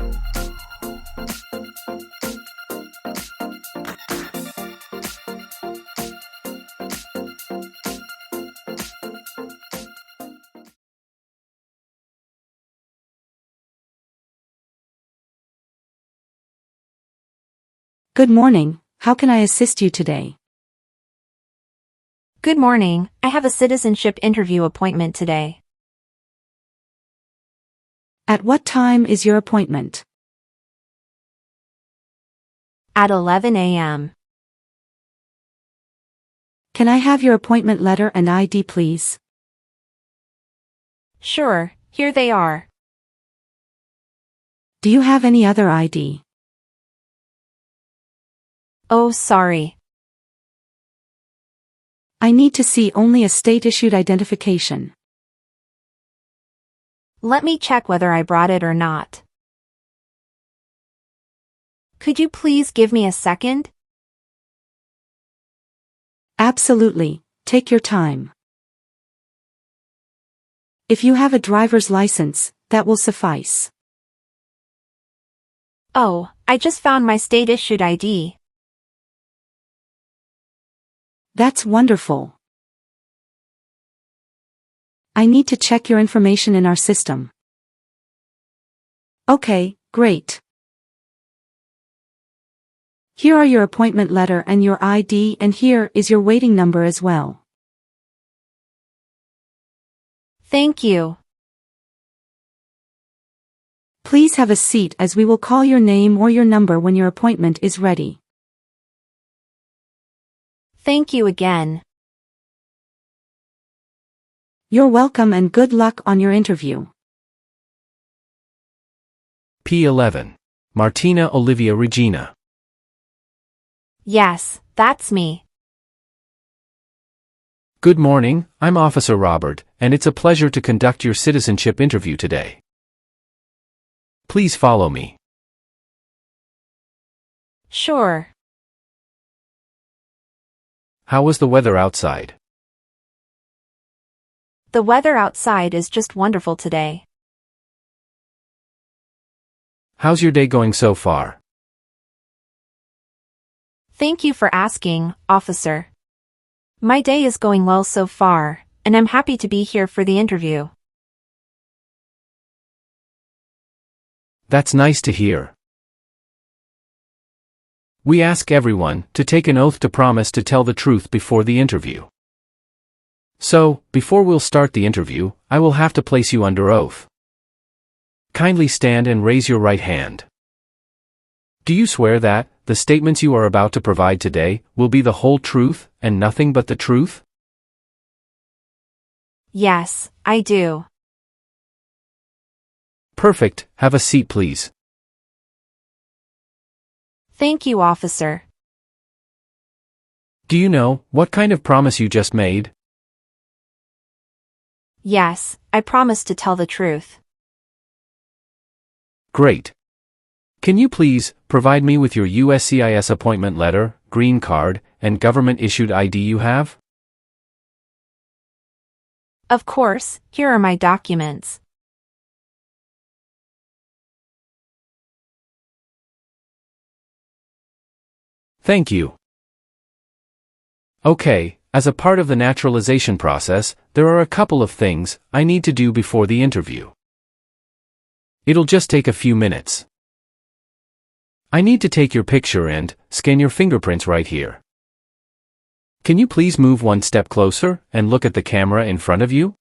Good morning, how can I assist you today? Good morning, I have a citizenship interview appointment today. At what time is your appointment? At 11 a.m. Can I have your appointment letter and ID, please? Sure, here they are. Do you have any other ID? Oh, sorry. I need to see only a state-issued identification. Let me check whether I brought it or not. Could you please give me a second? Absolutely, take your time. If you have a driver's license, that will suffice. Oh, I just found my state-issued ID. That's wonderful. I need to check your information in our system. Okay, great. Here are your appointment letter and your ID, and here is your waiting number as well. Thank you. Please have a seat as we will call your name or your number when your appointment is ready. Thank you again. You're welcome and good luck on your interview. P11. Martina Olivia Regina. Yes, that's me. Good morning, I'm Officer Robert, and it's a pleasure to conduct your citizenship interview today. Please follow me. Sure. How was the weather outside? The weather outside is just wonderful today. How's your day going so far? Thank you for asking, officer. My day is going well so far, and I'm happy to be here for the interview. That's nice to hear. We ask everyone to take an oath to promise to tell the truth before the interview. So, before we'll start the interview, I will have to place you under oath. Kindly stand and raise your right hand. Do you swear that the statements you are about to provide today will be the whole truth and nothing but the truth? Yes, I do. Perfect, have a seat please. Thank you, officer. Do you know what kind of promise you just made? Yes, I promise to tell the truth. Great. Can you please provide me with your USCIS appointment letter, green card, and government-issued ID you have? Of course, here are my documents. Thank you. Okay, as a part of the naturalization process, there are a couple of things I need to do before the interview. It'll just take a few minutes. I need to take your picture and scan your fingerprints right here. Can you please move one step closer and look at the camera in front of you?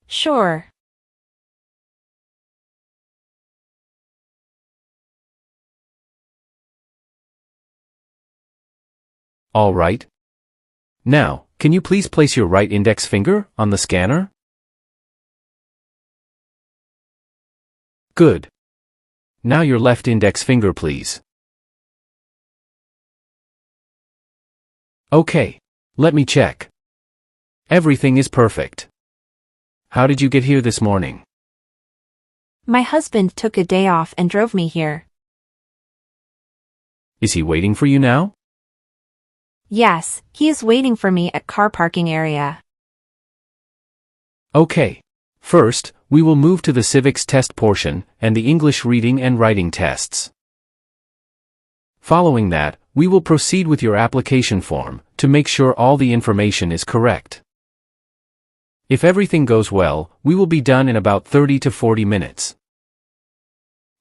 Sure. All right. Now, can you please place your right index finger on the scanner? Good. Now your left index finger, please. Okay. Let me check. Everything is perfect. How did you get here this morning? My husband took a day off and drove me here. Is he waiting for you now? Yes, he is waiting for me at car parking area. Okay. First, we will move to the civics test portion and the English reading and writing tests. Following that, we will proceed with your application form to make sure all the information is correct. If everything goes well, we will be done in about 30 to 40 minutes.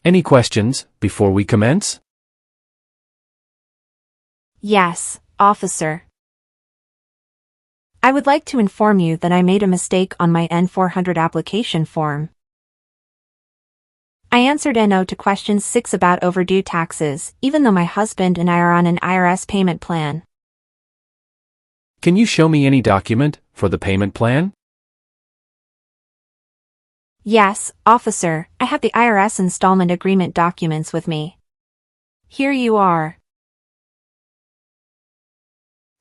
Any questions before we commence? Yes, officer. I would like to inform you that I made a mistake on my N-400 application form. I answered No to question 6 about overdue taxes, even though my husband and I are on an IRS payment plan. Can you show me any document for the payment plan? Yes, officer, I have the IRS installment agreement documents with me. Here you are.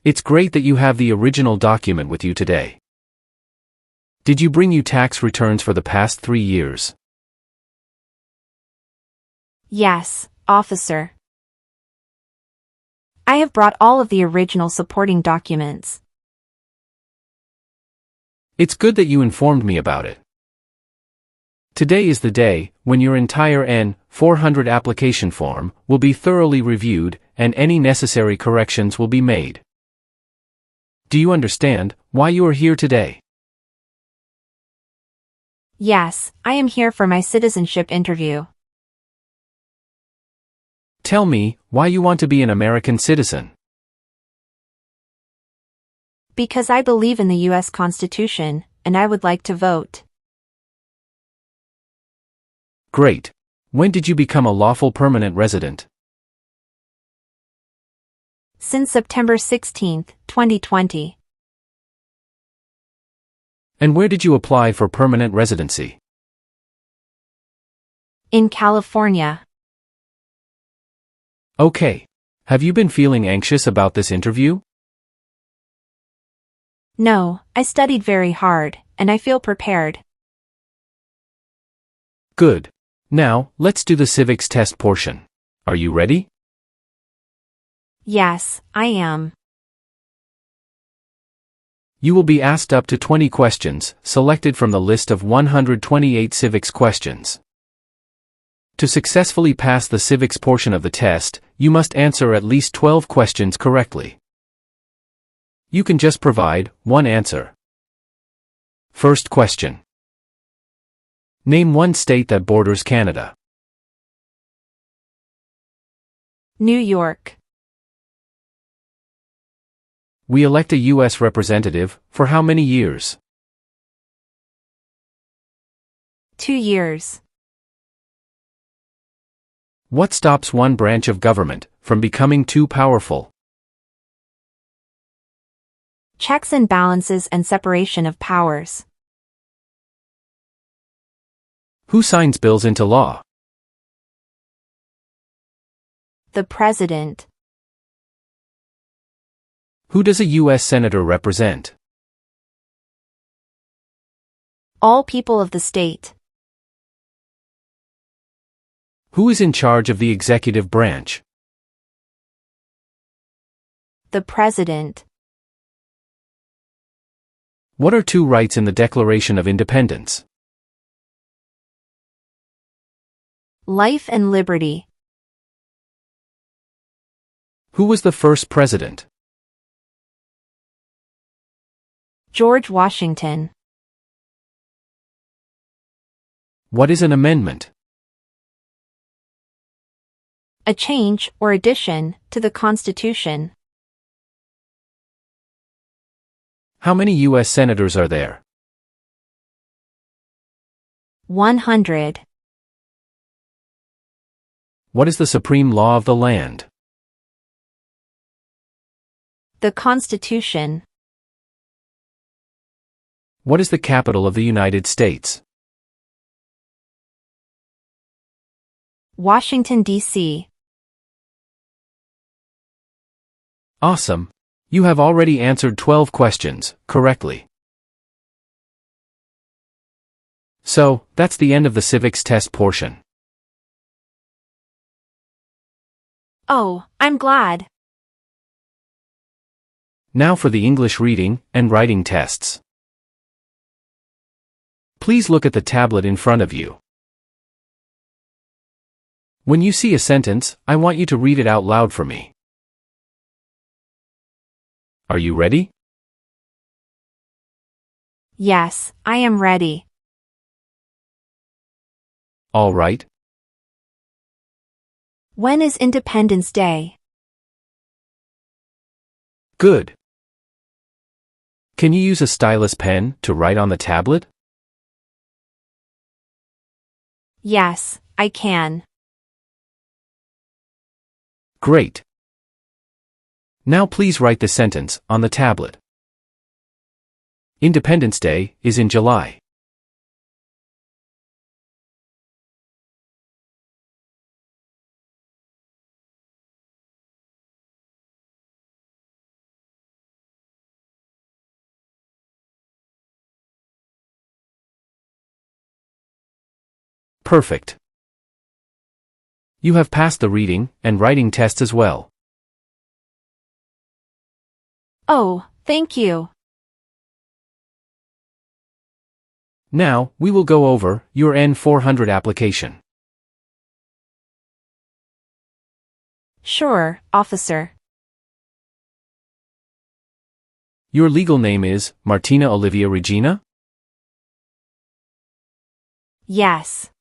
It's great that you have the original document with you today. Did you bring you tax returns for the past 3 years? Yes, officer. I have brought all of the original supporting documents. It's good that you informed me about it. Today is the day when your entire N-400 application form will be thoroughly reviewed and any necessary corrections will be made. Do you understand why you are here today? Yes, I am here for my citizenship interview. Tell me why you want to be an American citizen. Because I believe in the U.S. Constitution, and I would like to vote. Great. When did you become a lawful permanent resident? Since September 16, 2020. And where did you apply for permanent residency? In California. Okay. Have you been feeling anxious about this interview? No, I studied very hard, and I feel prepared. Good. Now, let's do the civics test portion. Are you ready? Yes, I am. You will be asked up to 20 questions, selected from the list of 128 civics questions. To successfully pass the civics portion of the test, you must answer at least 12 questions correctly. You can just provide one answer. First question. Name one state that borders Canada. New York. We elect a U.S. representative for how many years? 2 years. What stops one branch of government from becoming too powerful? Checks and balances and separation of powers. Who signs bills into law? The President. Who does a U.S. Senator represent? All people of the state. Who is in charge of the executive branch? The President. What are two rights in the Declaration of Independence? Life and liberty. Who was the first president? George Washington. What is an amendment? A change or addition to the Constitution. How many U.S. senators are there? 100. What is the supreme law of the land? The Constitution. What is the capital of the United States? Washington, D.C. Awesome. You have already answered 12 questions correctly. So, that's the end of the civics test portion. Oh, I'm glad. Now for the English reading and writing tests. Please look at the tablet in front of you. When you see a sentence, I want you to read it out loud for me. Are you ready? Yes, I am ready. All right. When is Independence Day? Good. Can you use a stylus pen to write on the tablet? Yes, I can. Great. Now please write the sentence on the tablet. Independence Day is in July. Perfect. You have passed the reading and writing test as well. Oh, thank you. Now, we will go over your N-400 application. Sure, officer. Your legal name is Martina Olivia Regina? Yes.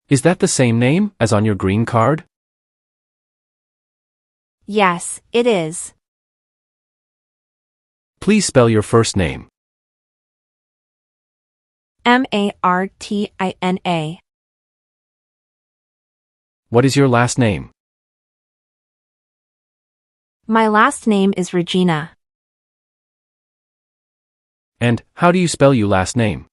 Is that the same name as on your green card? Yes, it is. Please spell your first name. Martina. What is your last name? My last name is Regina. And how do you spell your last name?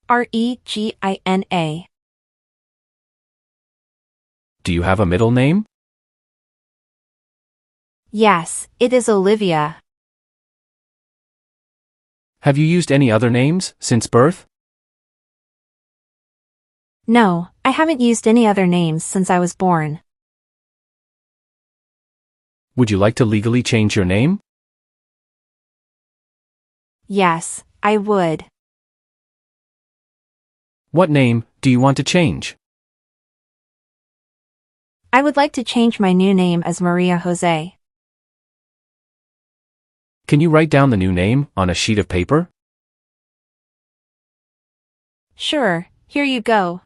Regina. Do you have a middle name? Yes, it is Olivia. Have you used any other names since birth? No, I haven't used any other names since I was born. Would you like to legally change your name? Yes, I would. What name do you want to change? I would like to change my new name as Maria Jose. Can you write down the new name on a sheet of paper? Sure, here you go.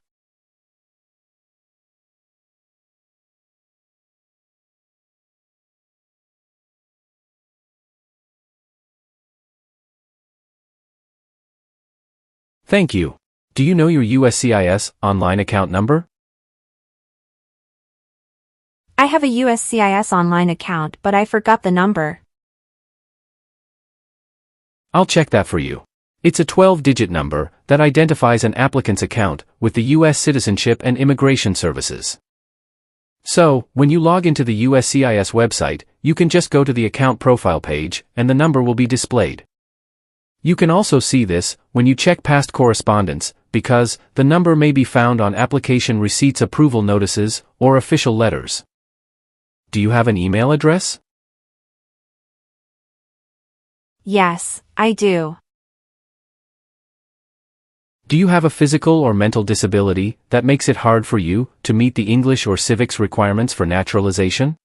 Thank you. Do you know your USCIS online account number? I have a USCIS online account, but I forgot the number. I'll check that for you. It's a 12-digit number that identifies an applicant's account with the U.S. Citizenship and Immigration Services. So, when you log into the USCIS website, you can just go to the account profile page and the number will be displayed. You can also see this when you check past correspondence, because the number may be found on application receipts, approval notices, or official letters. Do you have an email address? Yes, I do. Do you have a physical or mental disability that makes it hard for you to meet the English or civics requirements for naturalization?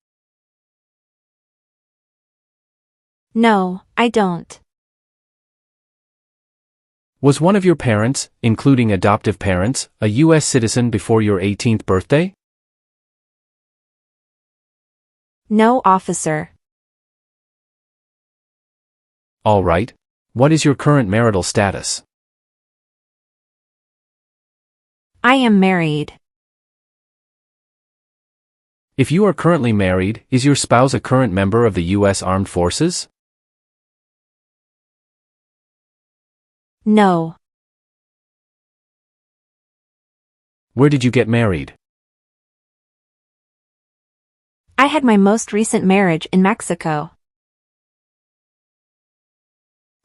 No, I don't. Was one of your parents, including adoptive parents, a U.S. citizen before your 18th birthday? No, officer. All right. What is your current marital status? I am married. If you are currently married, is your spouse a current member of the U.S. Armed Forces? No. Where did you get married? I had my most recent marriage in Mexico.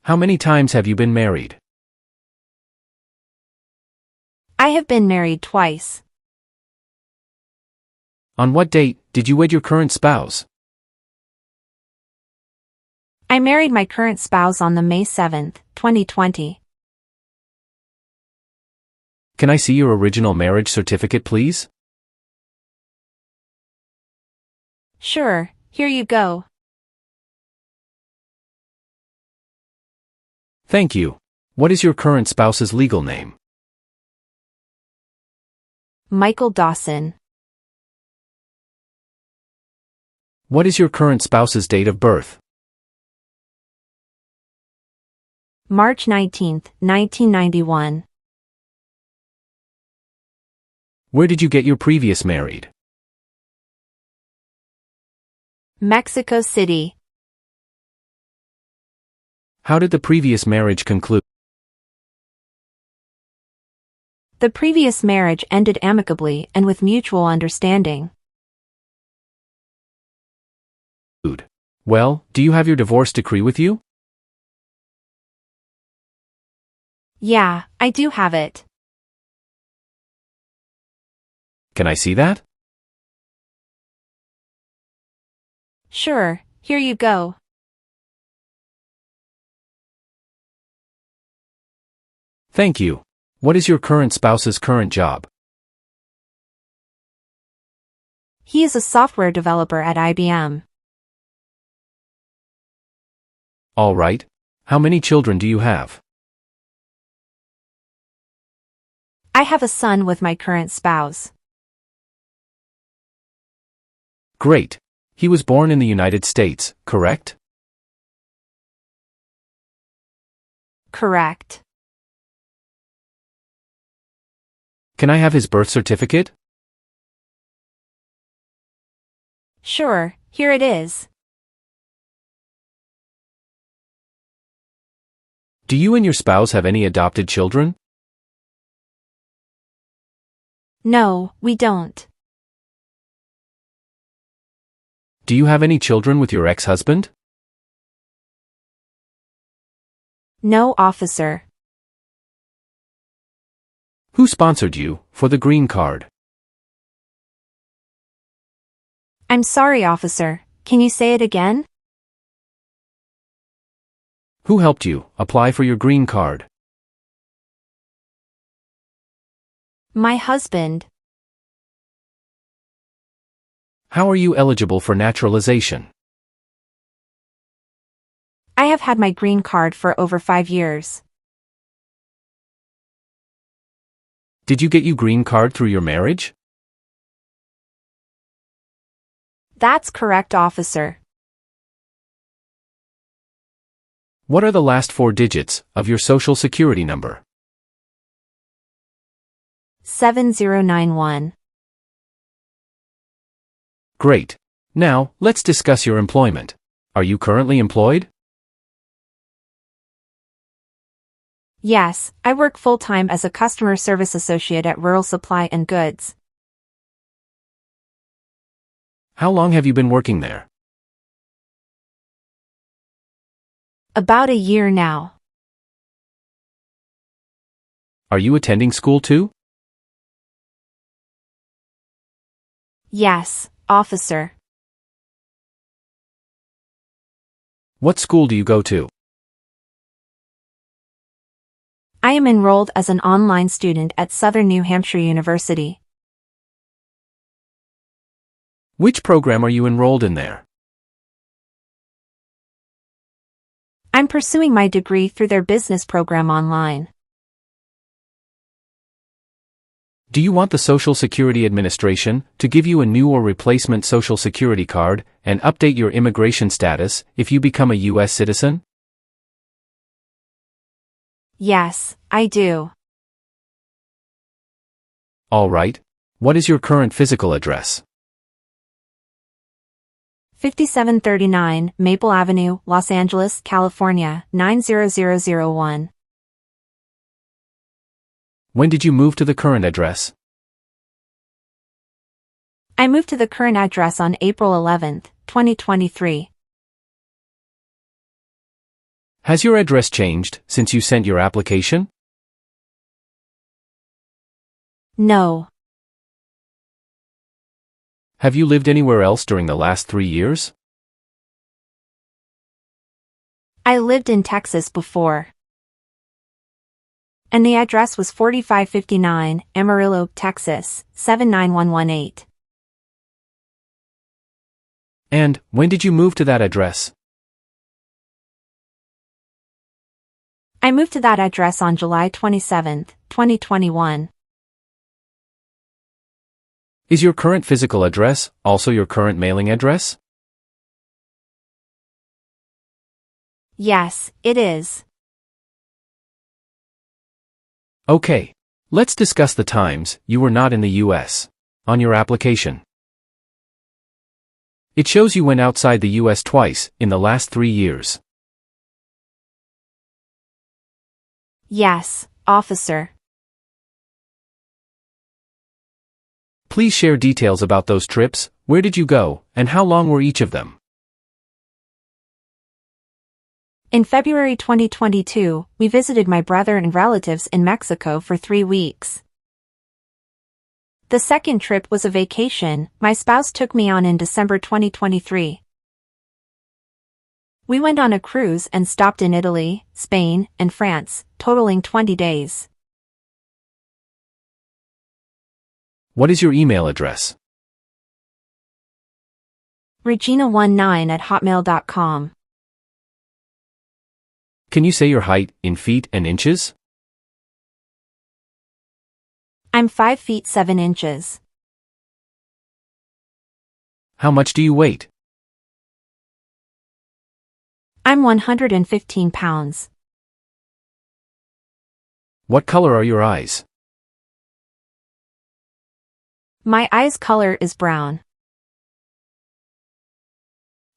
How many times have you been married? I have been married twice. On what date did you wed your current spouse? I married my current spouse on the May 7th, 2020. Can I see your original marriage certificate, please? Sure, here you go. Thank you. What is your current spouse's legal name? Michael Dawson. What is your current spouse's date of birth? March 19th, 1991. Where did you get your previous married? Mexico City. How did the previous marriage conclude? The previous marriage ended amicably and with mutual understanding. Well, do you have your divorce decree with you? Yeah, I do have it. Can I see that? Sure, here you go. Thank you. What is your current spouse's current job? He is a software developer at IBM. All right. How many children do you have? I have a son with my current spouse. Great. He was born in the United States, correct? Correct. Can I have his birth certificate? Sure, here it is. Do you and your spouse have any adopted children? No, we don't. Do you have any children with your ex-husband? No, officer. Who sponsored you for the green card? I'm sorry, officer. Can you say it again? Who helped you apply for your green card? My husband. How are you eligible for naturalization? I have had my green card for over 5 years. Did you get your green card through your marriage? That's correct, officer. What are the last 4 digits of your social security number? 7091. Great. Now, let's discuss your employment. Are you currently employed? Yes, I work full-time as a customer service associate at Rural Supply and Goods. How long have you been working there? About a year now. Are you attending school too? Yes, officer. What school do you go to? I am enrolled as an online student at Southern New Hampshire University. Which program are you enrolled in there? I'm pursuing my degree through their business program online. Do you want the Social Security Administration to give you a new or replacement Social Security card and update your immigration status if you become a U.S. citizen? Yes, I do. All right. What is your current physical address? 5739 Maple Avenue, Los Angeles, California, 90001. When did you move to the current address? I moved to the current address on April 11, 2023. Has your address changed since you sent your application? No. Have you lived anywhere else during the last 3 years? I lived in Texas before. And the address was 4559 Amarillo, Texas, 79118. And, when did you move to that address? I moved to that address on July 27, 2021. Is your current physical address also your current mailing address? Yes, it is. Okay. Let's discuss the times you were not in the U.S. on your application. It shows you went outside the U.S. twice in the last 3 years. Yes, officer. Please share details about those trips. Where did you go, and how long were each of them? In February 2022, we visited my brother and relatives in Mexico for 3 weeks. The second trip was a vacation my spouse took me on in December 2023. We went on a cruise and stopped in Italy, Spain, and France, totaling 20 days. What is your email address? Regina19@hotmail.com. Can you say your height in feet and inches? I'm 5 feet 7 inches. How much do you weigh? I'm 115 pounds. What color are your eyes? My eyes color is brown.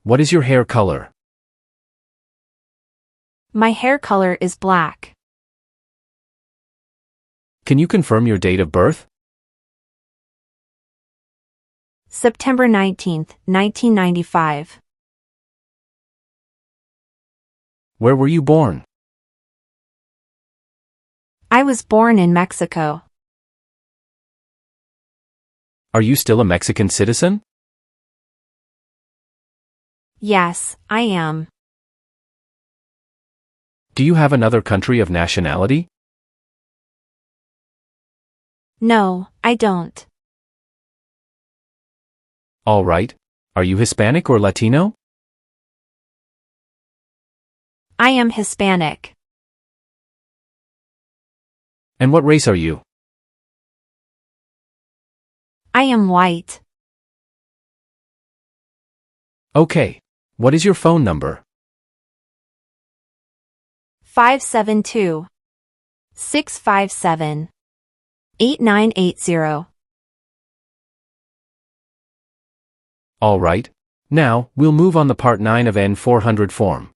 What is your hair color? My hair color is black. Can you confirm your date of birth? September 19, 1995. Where were you born? I was born in Mexico. Are you still a Mexican citizen? Yes, I am. Do you have another country of nationality? No, I don't. All right. Are you Hispanic or Latino? I am Hispanic. And what race are you? I am white. Okay. What is your phone number? 572-657-8980. All right. Now, we'll move on the Part 9 of N-400 form.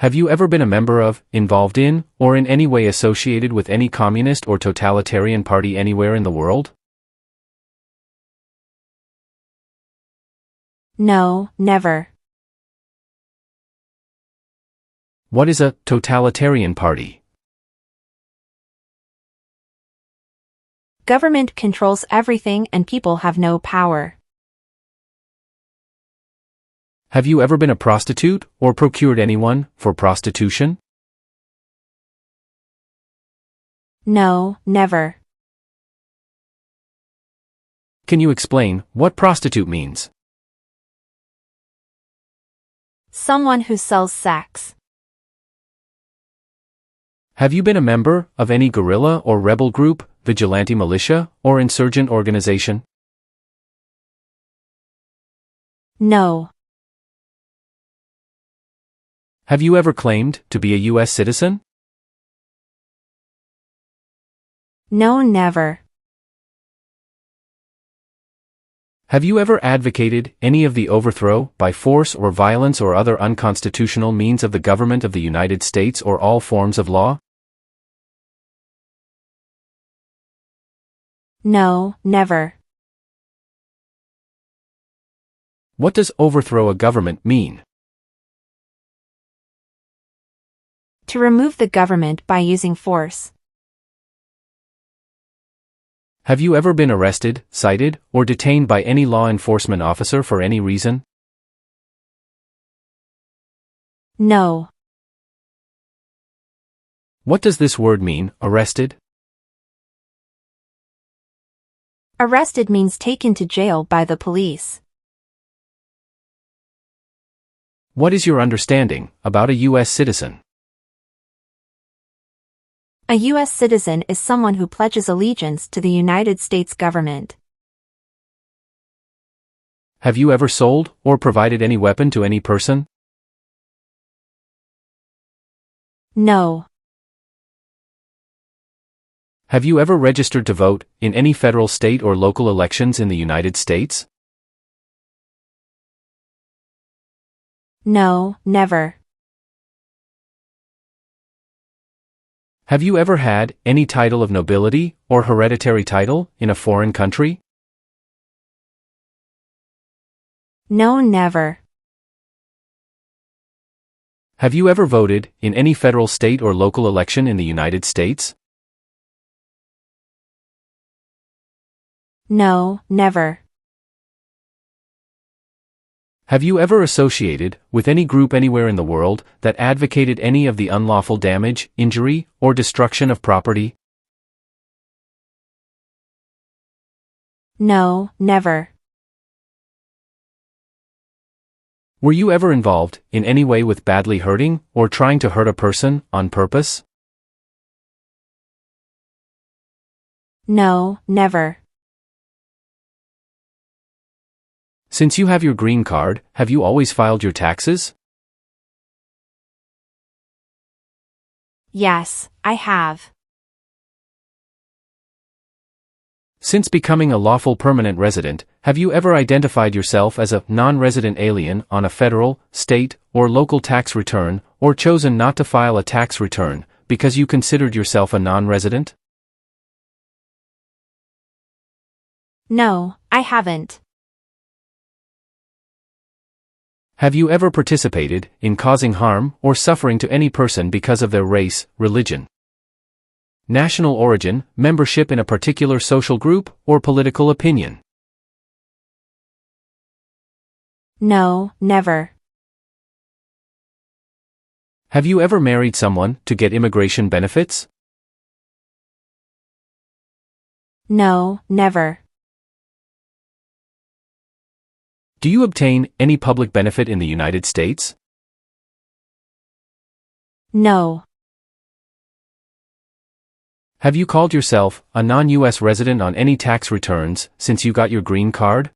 Have you ever been a member of, involved in, or in any way associated with any communist or totalitarian party anywhere in the world? No, never. What is a totalitarian party? Government controls everything and people have no power. Have you ever been a prostitute, or procured anyone for prostitution? No, never. Can you explain what prostitute means? Someone who sells sex. Have you been a member of any guerrilla or rebel group, vigilante militia, or insurgent organization? No. Have you ever claimed to be a U.S. citizen? No, never. Have you ever advocated any of the overthrow, by force or violence or other unconstitutional means of the government of the United States or all forms of law? No, never. What does overthrow a government mean? To remove the government by using force. Have you ever been arrested, cited, or detained by any law enforcement officer for any reason? No. What does this word mean, arrested? Arrested means taken to jail by the police. What is your understanding about a U.S. citizen? A U.S. citizen is someone who pledges allegiance to the United States government. Have you ever sold or provided any weapon to any person? No. Have you ever registered to vote in any federal, state, or local elections in the United States? No, never. Have you ever had any title of nobility or hereditary title in a foreign country? No, never. Have you ever voted in any federal, state, or local election in the United States? No, never. Have you ever associated with any group anywhere in the world that advocated any of the unlawful damage, injury, or destruction of property? No, never. Were you ever involved in any way with badly hurting or trying to hurt a person on purpose? No, never. Since you have your green card, have you always filed your taxes? Yes, I have. Since becoming a lawful permanent resident, have you ever identified yourself as a non-resident alien on a federal, state, or local tax return, or chosen not to file a tax return because you considered yourself a non-resident? No, I haven't. Have you ever participated in causing harm or suffering to any person because of their race, religion, national origin, membership in a particular social group, or political opinion? No, never. Have you ever married someone to get immigration benefits? No, never. Do you obtain any public benefit in the United States? No. Have you called yourself a non-U.S. resident on any tax returns since you got your green card?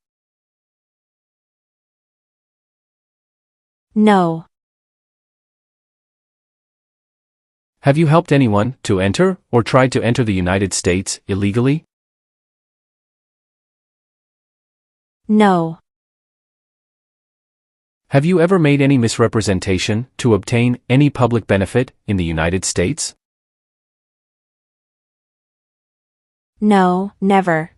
No. Have you helped anyone to enter or tried to enter the United States illegally? No. Have you ever made any misrepresentation to obtain any public benefit in the United States? No, never.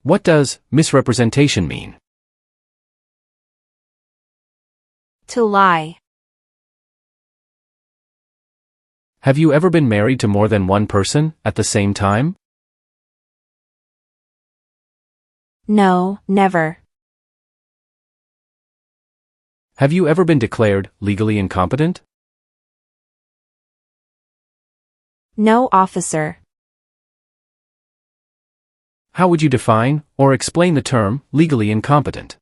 What does misrepresentation mean? To lie. Have you ever been married to more than one person at the same time? No, never. Have you ever been declared legally incompetent? No, officer. How would you define or explain the term legally incompetent?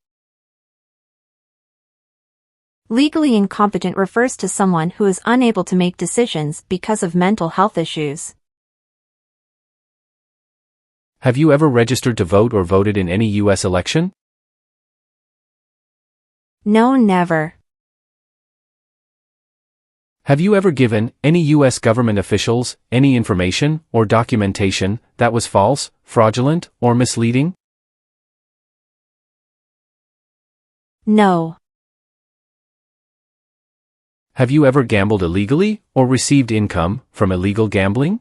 Legally incompetent refers to someone who is unable to make decisions because of mental health issues. Have you ever registered to vote or voted in any U.S. election? No, never. Have you ever given any U.S. government officials any information or documentation that was false, fraudulent, or misleading? No. Have you ever gambled illegally or received income from illegal gambling?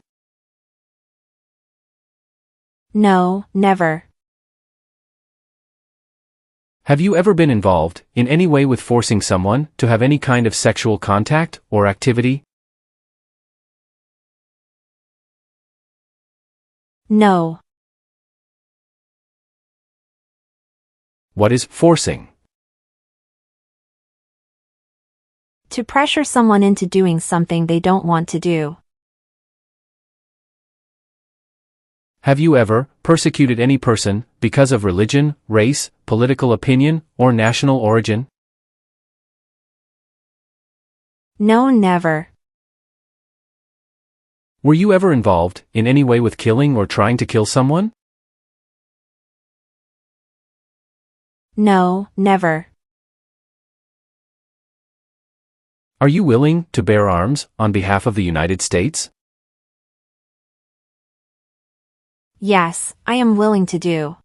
No, never. Have you ever been involved in any way with forcing someone to have any kind of sexual contact or activity? No. What is forcing? To pressure someone into doing something they don't want to do. Have you ever persecuted any person because of religion, race, political opinion, or national origin? No, never. Were you ever involved in any way with killing or trying to kill someone? No, never. Are you willing to bear arms on behalf of the United States? Yes, I am willing to do.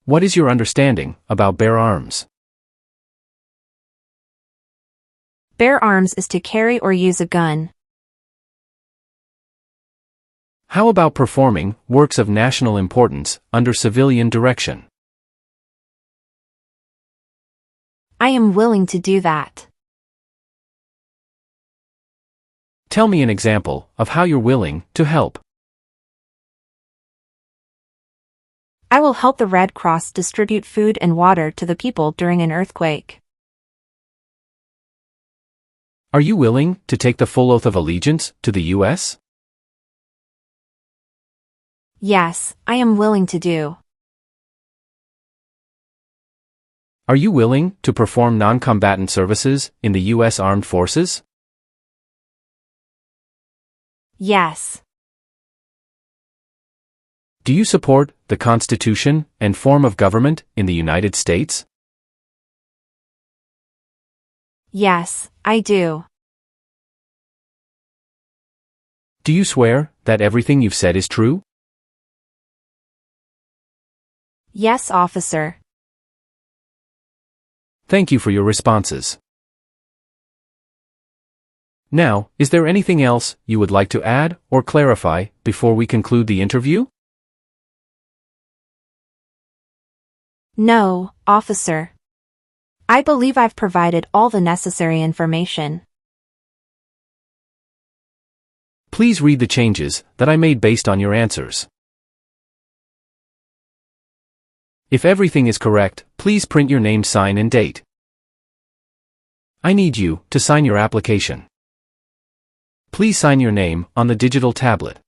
What is your understanding about bear arms? Bear arms is to carry or use a gun. How about performing works of national importance under civilian direction? I am willing to do that. Tell me an example of how you're willing to help. I will help the Red Cross distribute food and water to the people during an earthquake. Are you willing to take the full oath of allegiance to the U.S.? Yes, I am willing to do. Are you willing to perform non-combatant services in the U.S. Armed Forces? Yes. Do you support the Constitution and form of government in the United States? Yes, I do. Do you swear that everything you've said is true? Yes, officer. Thank you for your responses. Now, is there anything else you would like to add or clarify before we conclude the interview? No, officer. I believe I've provided all the necessary information. Please read the changes that I made based on your answers. If everything is correct, please print your name, sign, and date. I need you to sign your application. Please sign your name on the digital tablet.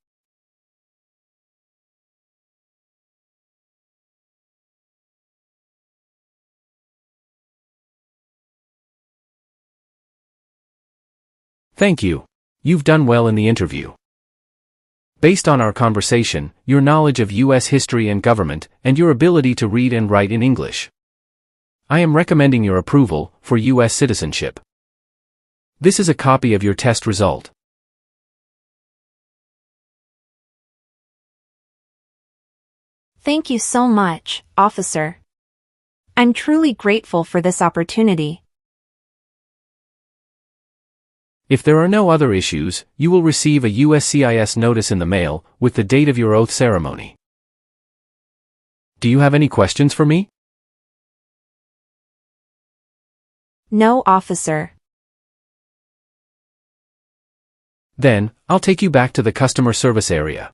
Thank you. You've done well in the interview. Based on our conversation, your knowledge of U.S. history and government, and your ability to read and write in English, I am recommending your approval for U.S. citizenship. This is a copy of your test result. Thank you so much, officer. I'm truly grateful for this opportunity. If there are no other issues, you will receive a USCIS notice in the mail with the date of your oath ceremony. Do you have any questions for me? No, officer. Then, I'll take you back to the customer service area.